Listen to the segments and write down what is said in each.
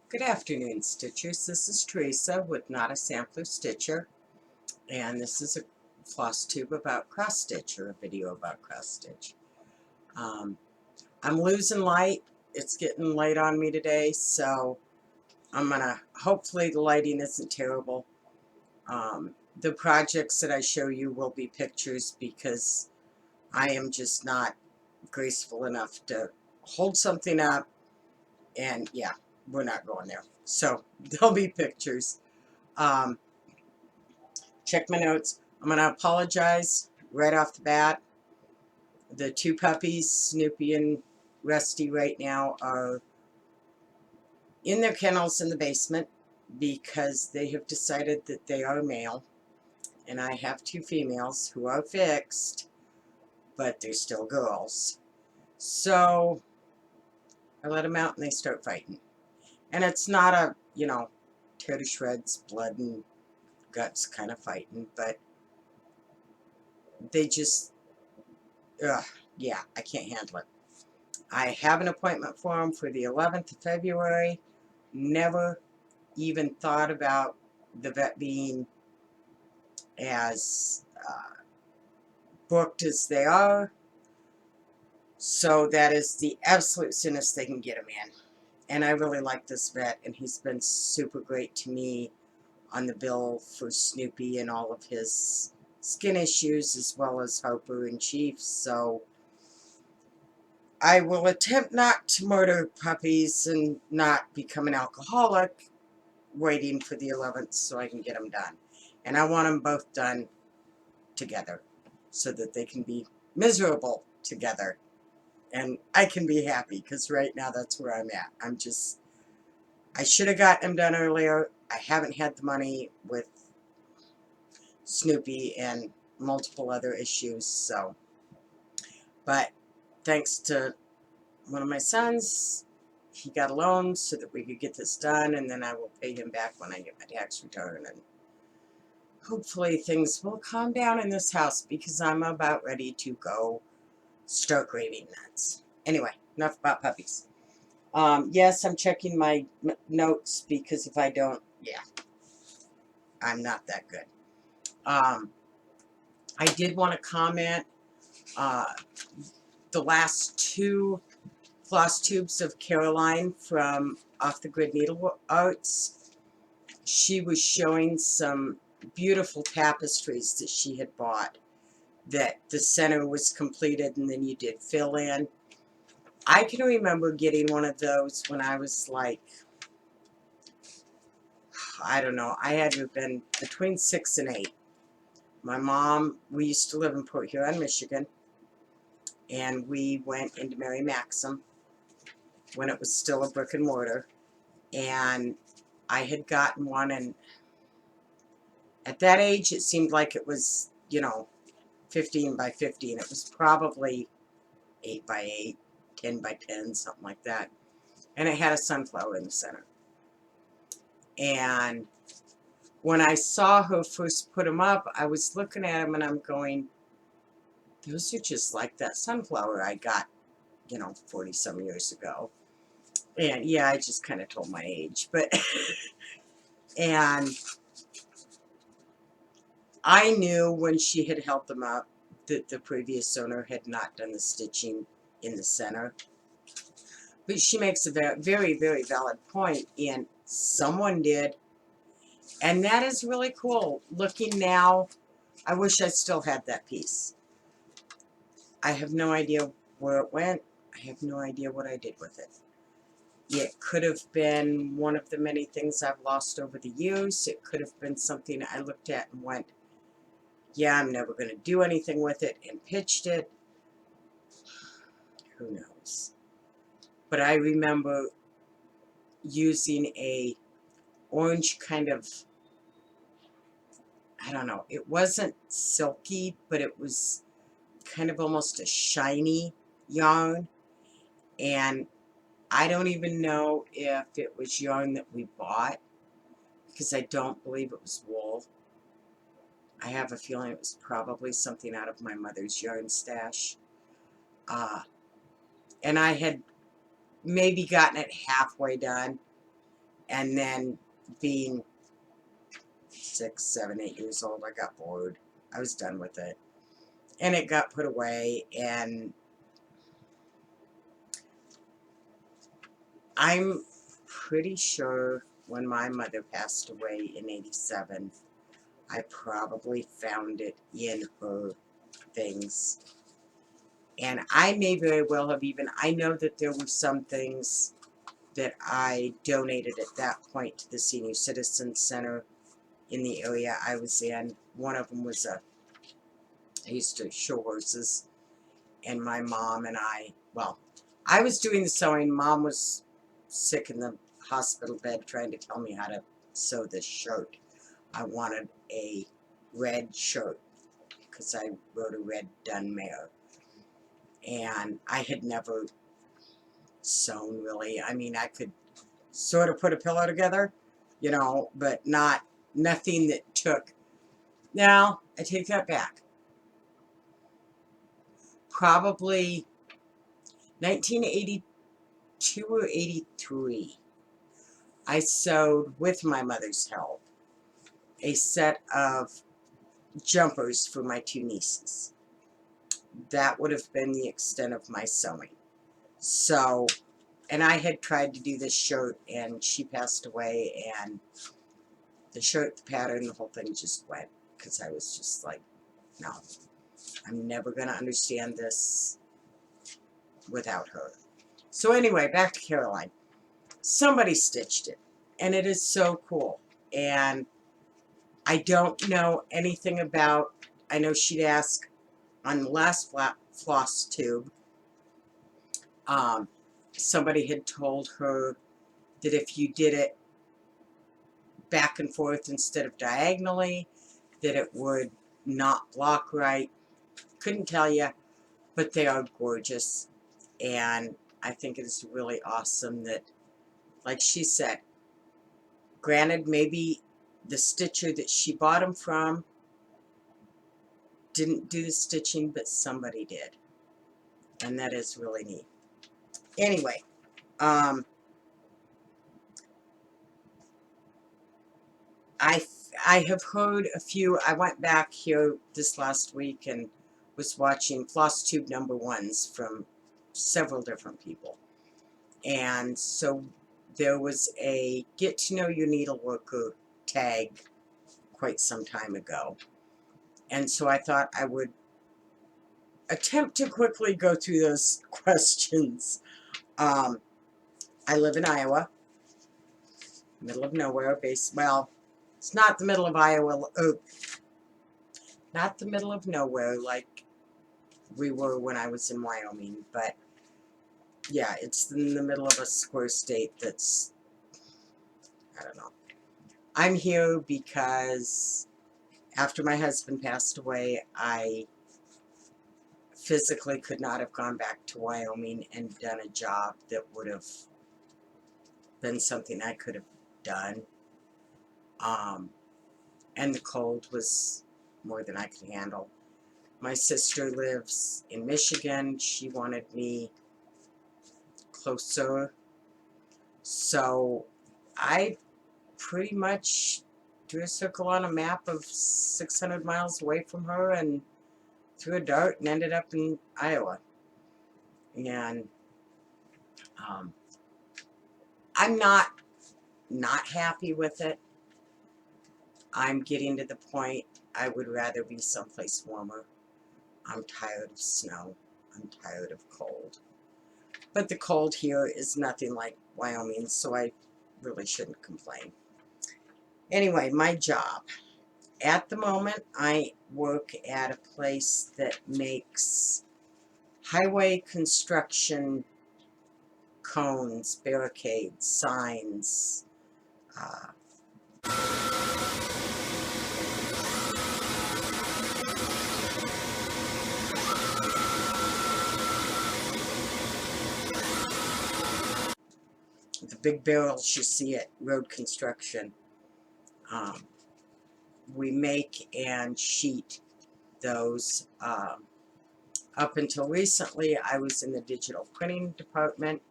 Good afternoon, Stitchers. This is Teresa with Not a Sampler Stitcher, and this is a floss tube about cross stitch, or a video about cross stitch. I'm losing light. It's getting late on me today, so hopefully the lighting isn't terrible. The projects that I show you will be pictures because I am just not graceful enough to hold something up, and yeah, we're not going there. So there'll be pictures. Um, Check my notes. I'm going to apologize right off the bat. The two puppies, Snoopy and Rusty, right now are in their kennels in the basement because they have decided that they are male. And I have two females who are fixed, but they're still girls. So I let them out and they start fighting. And it's not a, tear to shreds, blood and guts kind of fighting, but they just, yeah, I can't handle it. I have an appointment for him for the 11th of February. Never even thought about the vet being as booked as they are. So that is the absolute soonest they can get him in. And I really like this vet, and he's been super great to me on the bill for Snoopy and all of his skin issues, as well as Harper and Chief. So I will attempt not to murder puppies and not become an alcoholic, waiting for the 11th so I can get them done. And I want them both done together so that they can be miserable together. And I can be happy, because right now that's where I'm at. I should have gotten them done earlier. I haven't had the money with Snoopy and multiple other issues, so. But thanks to one of my sons, he got a loan so that we could get this done, and then I will pay him back when I get my tax return, and hopefully things will calm down in this house because I'm about ready to go start raving nuts. Anyway, enough about puppies. Yes, I'm checking my notes because if I don't, yeah, I'm not that good. I did want to comment, uh, the last two floss tubes of Caroline from Off the Grid Needle Arts, she was showing some beautiful tapestries that she had bought, that the center was completed and then you did fill in. I can remember getting one of those when I was like, I don't know, I had to have been between 6 and 8. My mom, we used to live in Port Huron, Michigan, and we went into Mary Maxim when it was still a brick and mortar, and I had gotten one, and at that age it seemed like it was, 15 by 50, and it was probably 8 by 8, 10 by 10, something like that. And it had a sunflower in the center. And when I saw her first put them up, I was looking at them and I'm going, those are just like that sunflower I got, 40 some years ago. And yeah, I just kind of told my age, but, and I knew when she had held them up that the previous owner had not done the stitching in the center. But she makes a very, very valid point, and someone did. And that is really cool. Looking now, I wish I still had that piece. I have no idea where it went. I have no idea what I did with it. It could have been one of the many things I've lost over the years. It could have been something I looked at and went, yeah, I'm never going to do anything with it, and pitched it. Who knows? But I remember using a orange kind of, I don't know, it wasn't silky, but it was kind of almost a shiny yarn, and I don't even know if it was yarn that we bought, because I don't believe it was wool. I have a feeling it was probably something out of my mother's yarn stash. And I had maybe gotten it halfway done, And then being 6, 7, 8 years old, I got bored. I was done with it. And it got put away, and I'm pretty sure when my mother passed away in 87, I probably found it in her things. And I may very well have even, I know that there were some things that I donated at that point to the Senior Citizen Center in the area I was in. One of them was I used to show horses, and my mom and well, I was doing the sewing. Mom was sick in the hospital bed trying to tell me how to sew this shirt. I wanted a red shirt because I rode a red dun mare, and I had never sewn really. I mean, I could sort of put a pillow together, you know, but nothing that took. Now, I take that back. Probably 1982 or 83, I sewed, with my mother's help, a set of jumpers for my 2 nieces. That would have been the extent of my sewing. So, and I had tried to do this shirt, and she passed away, and the shirt, the pattern, the whole thing just went, because I was just like, no, I'm never going to understand this without her. So anyway, back to Caroline. Somebody stitched it, and it is so cool. And I don't know anything about, I know she'd ask on the last Flosstube, somebody had told her that if you did it back and forth instead of diagonally, that it would not block right. Couldn't tell you, but they are gorgeous. And I think it is really awesome that, like she said, granted, maybe the stitcher that she bought them from didn't do the stitching, but somebody did. And that is really neat. Anyway, I have heard a few. I went back here this last week and was watching Flosstube #1s from several different people. And so there was a Get to Know Your Needleworker tag quite some time ago. And so I thought I would attempt to quickly go through those questions. I live in Iowa, middle of nowhere. Well, it's not the middle of Iowa, not the middle of nowhere like we were when I was in Wyoming, but yeah, it's in the middle of a square state that's, I don't know. I'm here because after my husband passed away, I physically could not have gone back to Wyoming and done a job that would have been something I could have done. And the cold was more than I could handle. My sister lives in Michigan. She wanted me closer. So I pretty much drew a circle on a map of 600 miles away from her and threw a dart and ended up in Iowa. And I'm not happy with it. I'm getting to the point I would rather be someplace warmer. I'm tired of snow. I'm tired of cold. But the cold here is nothing like Wyoming, so I really shouldn't complain. Anyway, my job. At the moment, I work at a place that makes highway construction cones, barricades, signs, the big barrels you see at road construction. We make and sheet those. Up until recently, I was in the digital printing department,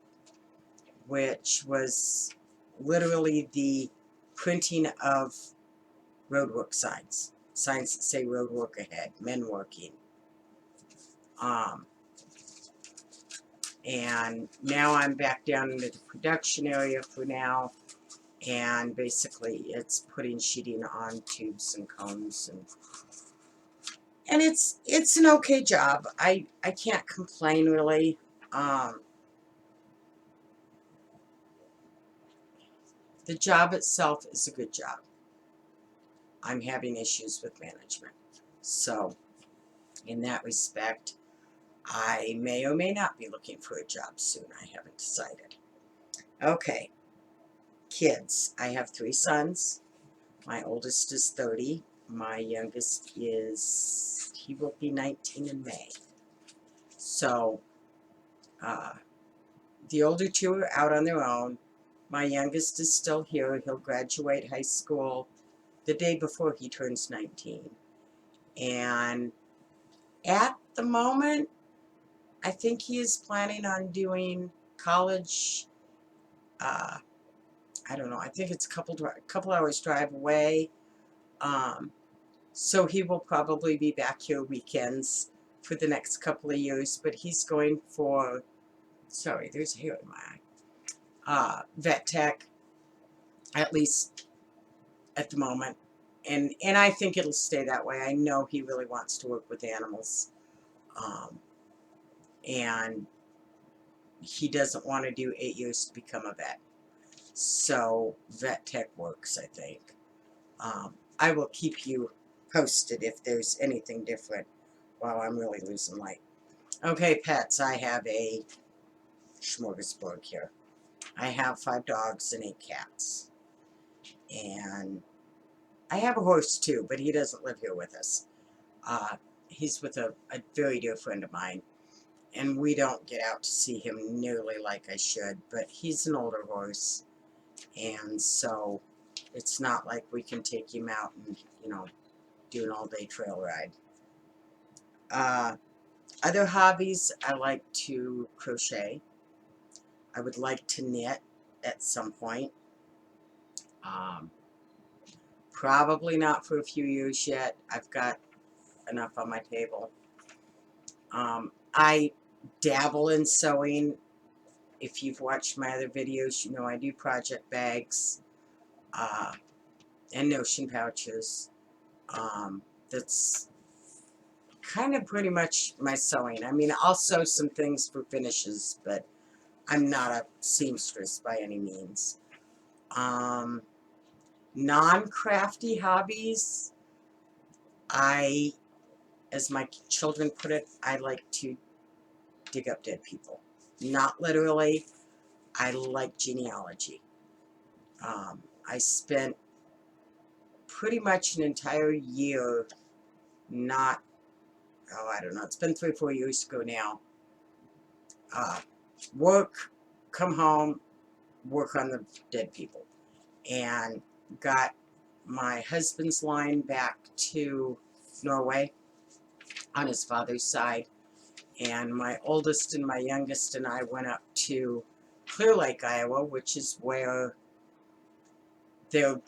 which was literally the printing of roadwork signs. Signs that say road work ahead, men working. And now I'm back down into the production area for now. And basically it's putting sheeting on tubes and cones, and it's an okay job. I can't complain really. The job itself is a good job. I'm having issues with management. So in that respect, I may or may not be looking for a job soon. I haven't decided. Okay, kids. I have 3 sons. My oldest is 30. My youngest he will be 19 in May. So, the older 2 are out on their own. My youngest is still here. He'll graduate high school the day before he turns 19. And at the moment, I think he is planning on doing college. I don't know. I think it's a couple hours drive away. So he will probably be back here weekends for the next couple of years. But he's going for, sorry, there's a hair in my eye. Vet tech, at least at the moment. And I think it'll stay that way. I know he really wants to work with animals. And he doesn't want to do 8 years to become a vet. So vet tech works, I think. I will keep you posted if there's anything different while I'm really losing light. Okay, pets. I have a smorgasbord here. I have 5 dogs and 8 cats. And I have a horse too, but he doesn't live here with us. He's with a very dear friend of mine, and we don't get out to see him nearly like I should, but he's an older horse, and so it's not like we can take him out and, do an all-day trail ride. Other hobbies, I like to crochet. I would like to knit at some point. Probably not for a few years yet. I've got enough on my table. I dabble in sewing. If you've watched my other videos, you know I do project bags and notion pouches. That's kind of pretty much my sewing. I mean, I'll sew some things for finishes, but I'm not a seamstress by any means. Non-crafty hobbies, as my children put it, I like to dig up dead people. Not literally. I like genealogy. I spent pretty much an entire year I don't know, it's been 3 or 4 years ago now. Work, come home, work on the dead people. And got my husband's line back to Norway on his father's side. And my oldest and my youngest and I went up to Clear Lake, Iowa, which is where their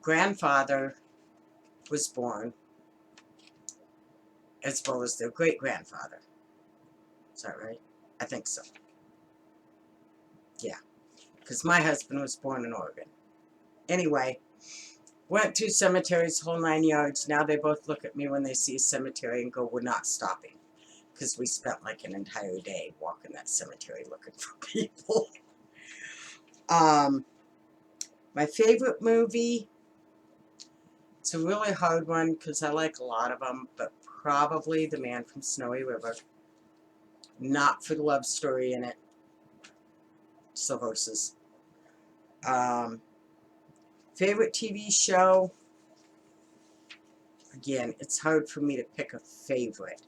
grandfather was born, as well as their great-grandfather. Is that right? I think so. Yeah, because my husband was born in Oregon. Anyway, went through cemeteries, whole 9 yards. Now they both look at me when they see a cemetery and go, "We're not stopping." Because we spent like an entire day walking that cemetery looking for people. My favorite movie, it's a really hard one because I like a lot of them, but probably The Man from Snowy River. Not for the love story in it. It's the horses. Favorite TV show, again, it's hard for me to pick a favorite.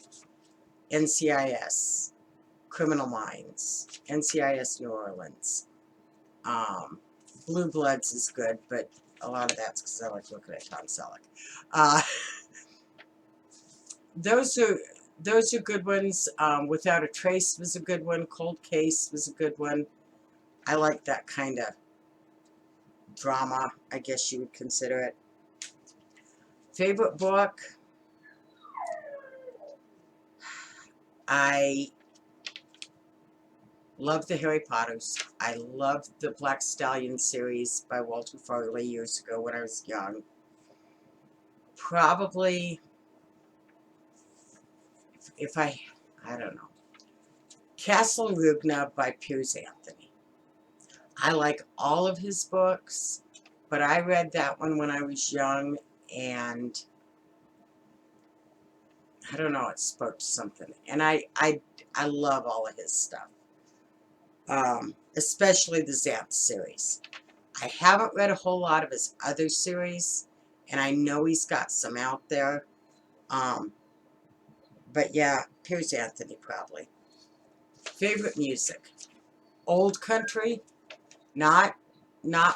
NCIS, Criminal Minds, NCIS New Orleans. Blue Bloods is good, but a lot of that's because I like looking at Tom Selleck. Those are good ones. Without a Trace was a good one. Cold Case was a good one. I like that kind of drama, I guess you would consider it. Favorite book? I love the Harry Potters. I loved the Black Stallion series by Walter Farley years ago when I was young. Probably, if I don't know. Castle Rugna by Piers Anthony. I like all of his books, but I read that one when I was young, and I don't know, it spoke to something. And I love all of his stuff, especially the Xanth series. I haven't read a whole lot of his other series, and I know he's got some out there. But yeah, Piers Anthony probably. Favorite music? Old country, not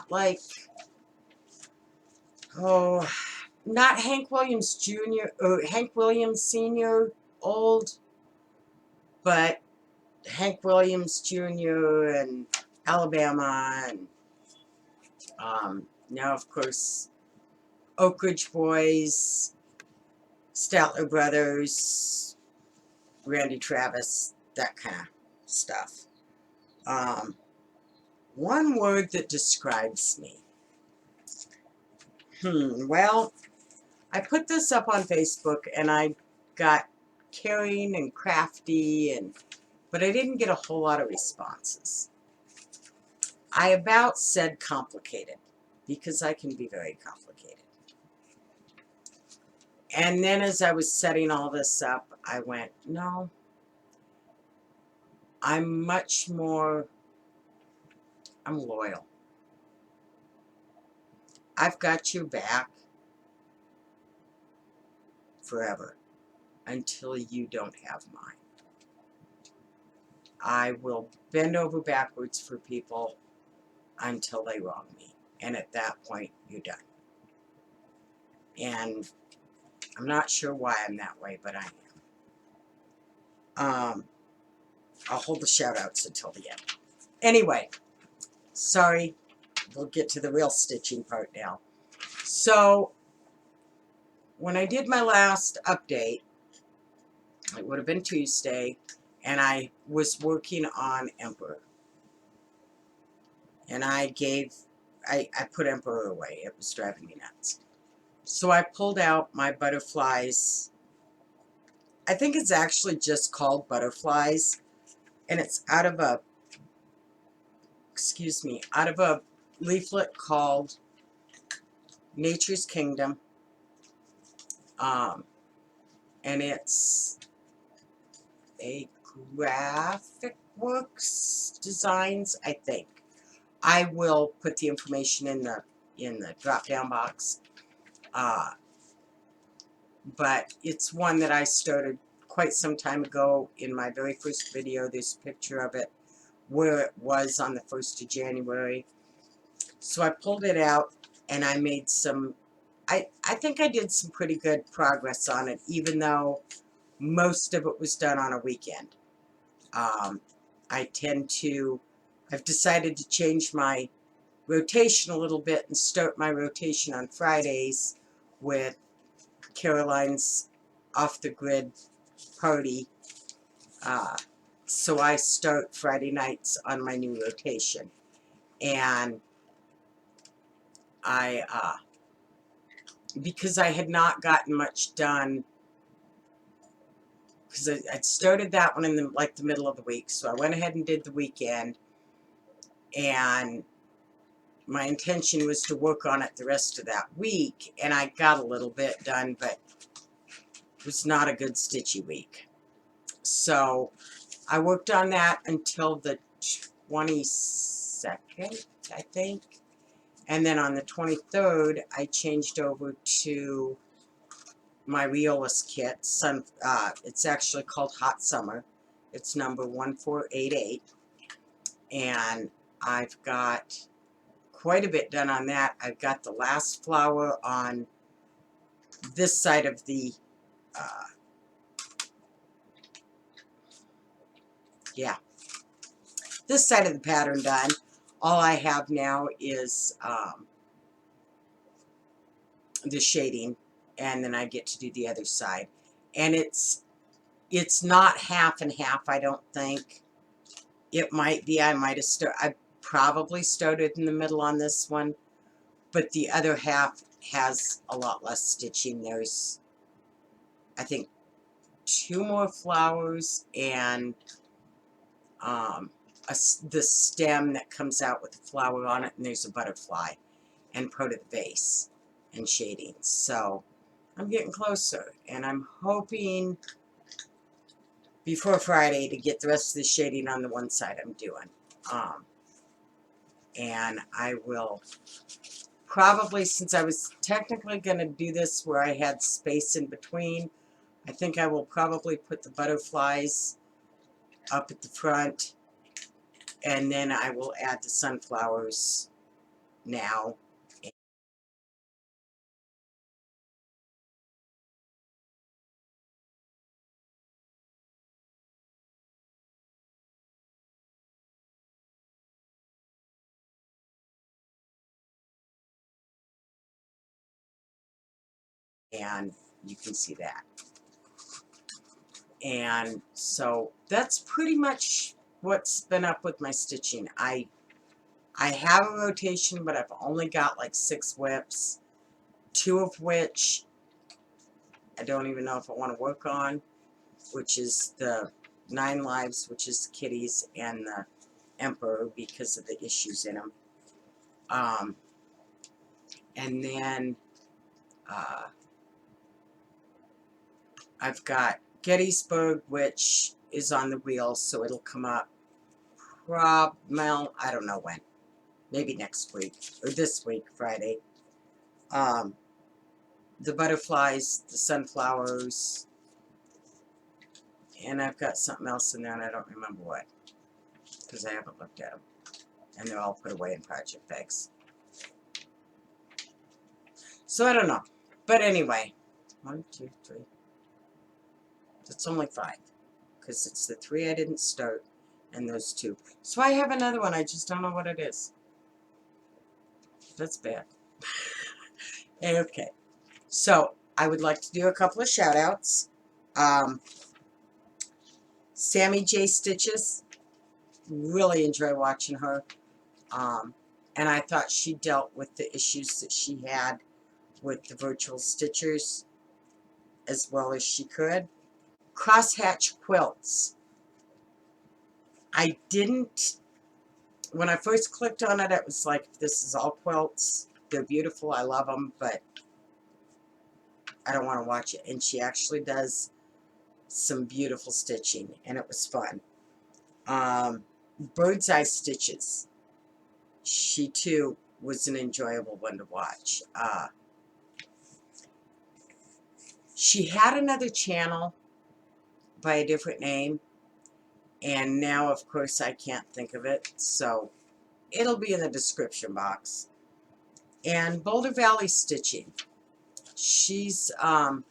like, oh, not Hank Williams Jr. or Hank Williams Sr. old, but Hank Williams Jr. and Alabama, and now of course Oak Ridge Boys, Statler Brothers, Randy Travis, that kind of stuff. One word that describes me. Well, I put this up on Facebook, and I got caring and crafty, but I didn't get a whole lot of responses. I about said complicated, because I can be very complicated. And then as I was setting all this up, I went, no, I'm loyal. I've got your back forever until you don't have mine. I will bend over backwards for people until they wrong me. And at that point, you're done. And I'm not sure why I'm that way, but I am. I'll hold the shout-outs until the end. Anyway, sorry. We'll get to the real stitching part now. So, when I did my last update, it would have been Tuesday, and I was working on Emperor. And I put Emperor away. It was driving me nuts. So I pulled out my butterflies. I think it's actually just called Butterflies. And it's out of a leaflet called Nature's Kingdom. And it's a Graphworks Designs, I think. I will put the information in the drop-down box. But it's one that I started quite some time ago. In my very first video, there's a picture of it where it was on the 1st of January. So I pulled it out, and I made some, I think I did some pretty good progress on it, even though most of it was done on a weekend. I've decided to change my rotation a little bit and start my rotation on Fridays with Caroline's Off the Grid party. So I start Friday nights on my new rotation. And because I had not gotten much done, because I'd started that one in the middle of the week, so I went ahead and did the weekend, and my intention was to work on it the rest of that week, and I got a little bit done, but it was not a good stitchy week. So I worked on that until the 22nd, I think, and then on the 23rd, I changed over to my Riolis kit. It's actually called Hot Summer. It's number 1488, and I've got quite a bit done on that. I've got the last flower on this side of the this side of the pattern done. All I have now is the shading, and then I get to do the other side. And it's not half and half, I don't think. It might be, I probably started in the middle on this one, but the other half has a lot less stitching. There's, I think, 2 more flowers and the stem that comes out with the flower on it, and there's a butterfly and part of the base and shadings. So I'm getting closer, and I'm hoping before Friday to get the rest of the shading on the one side I'm doing. And I will probably, since I was technically going to do this where I had space in between, I think I will probably put the butterflies up at the front, and then I will add the sunflowers now. And you can see that. And so that's pretty much what's been up with my stitching. I have a rotation, but I've only got like 6 WIPs, 2 of which I don't even know if I want to work on, which is the 9 Lives, which is the kitties, and the Emperor because of the issues in them. And then I've got Gettysburg, which is on the wheel, so it'll come up I don't know when. Maybe next week, or this week, Friday. The butterflies, the sunflowers, and I've got something else in there, and I don't remember what, because I haven't looked at them. And they're all put away in project bags. So I don't know. But anyway, 1, 2, 3. That's only 5, because it's the 3 I didn't start, and those 2. So I have another one, I just don't know what it is. That's bad. Okay. So I would like to do a couple of shout outs. Sammy J Stitches, really enjoy watching her. And I thought she dealt with the issues that she had with the virtual stitchers as well as she could. Crosshatch Quilts. I didn't, when I first clicked on it, it was like, this is all quilts. They're beautiful, I love them, but I don't want to watch it. And she actually does some beautiful stitching, and it was fun. Bird's Eye Stitches. She too was an enjoyable one to watch. She had another channel by a different name, and now of course I can't think of it, so it'll be in the description box. And Boulder Valley Stitching. She's calm,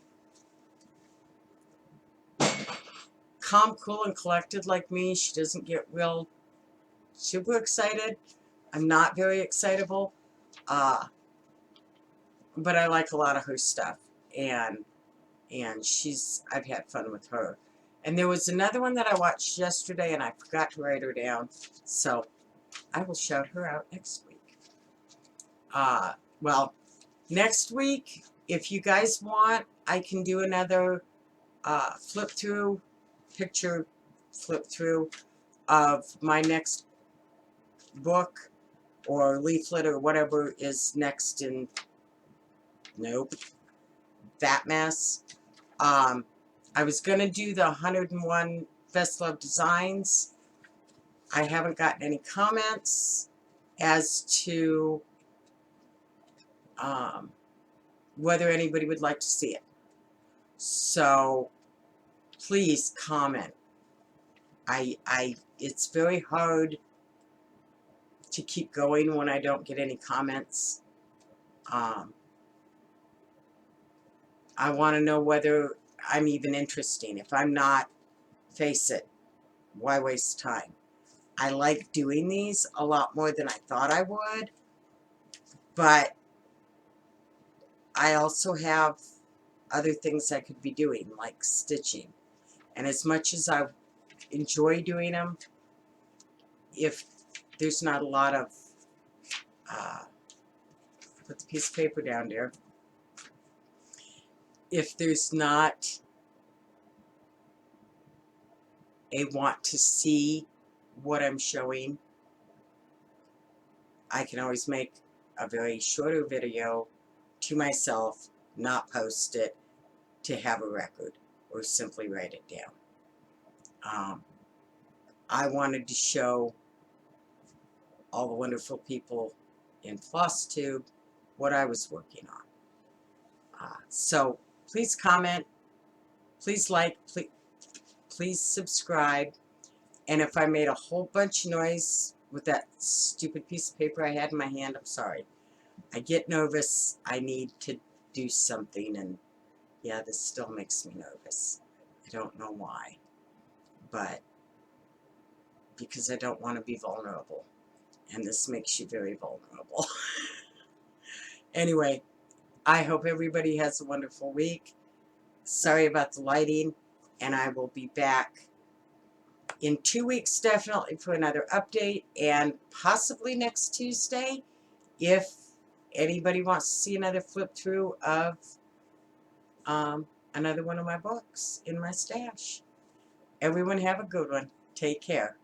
cool, and collected like me. She doesn't get real super excited. I'm not very excitable, but I like a lot of her stuff, and I've had fun with her. And there was another one that I watched yesterday, and I forgot to write her down, so I will shout her out next week. Well, next week, if you guys want, I can do another picture flip through of my next book or leaflet or whatever is next in, nope, that mess. I was going to do the 101 Best Love Designs. I haven't gotten any comments as to whether anybody would like to see it. So please comment. It's very hard to keep going when I don't get any comments. I want to know whether I'm even interesting. If I'm not, face it, why waste time? I like doing these a lot more than I thought I would, but I also have other things I could be doing, like stitching. And as much as I enjoy doing them, if there's not a lot of, put the piece of paper down there, if there's not a want to see what I'm showing, I can always make a very shorter video to myself, not post it, to have a record, or simply write it down. I wanted to show all the wonderful people in Flosstube what I was working on. So please comment, please like, please subscribe, and if I made a whole bunch of noise with that stupid piece of paper I had in my hand, I'm sorry. I get nervous, I need to do something, and yeah, this still makes me nervous. I don't know why, but because I don't want to be vulnerable, and this makes you very vulnerable. Anyway, I hope everybody has a wonderful week. Sorry about the lighting, and I will be back in 2 weeks definitely for another update, and possibly next Tuesday if anybody wants to see another flip through of another one of my books in my stash. Everyone have a good one. Take care.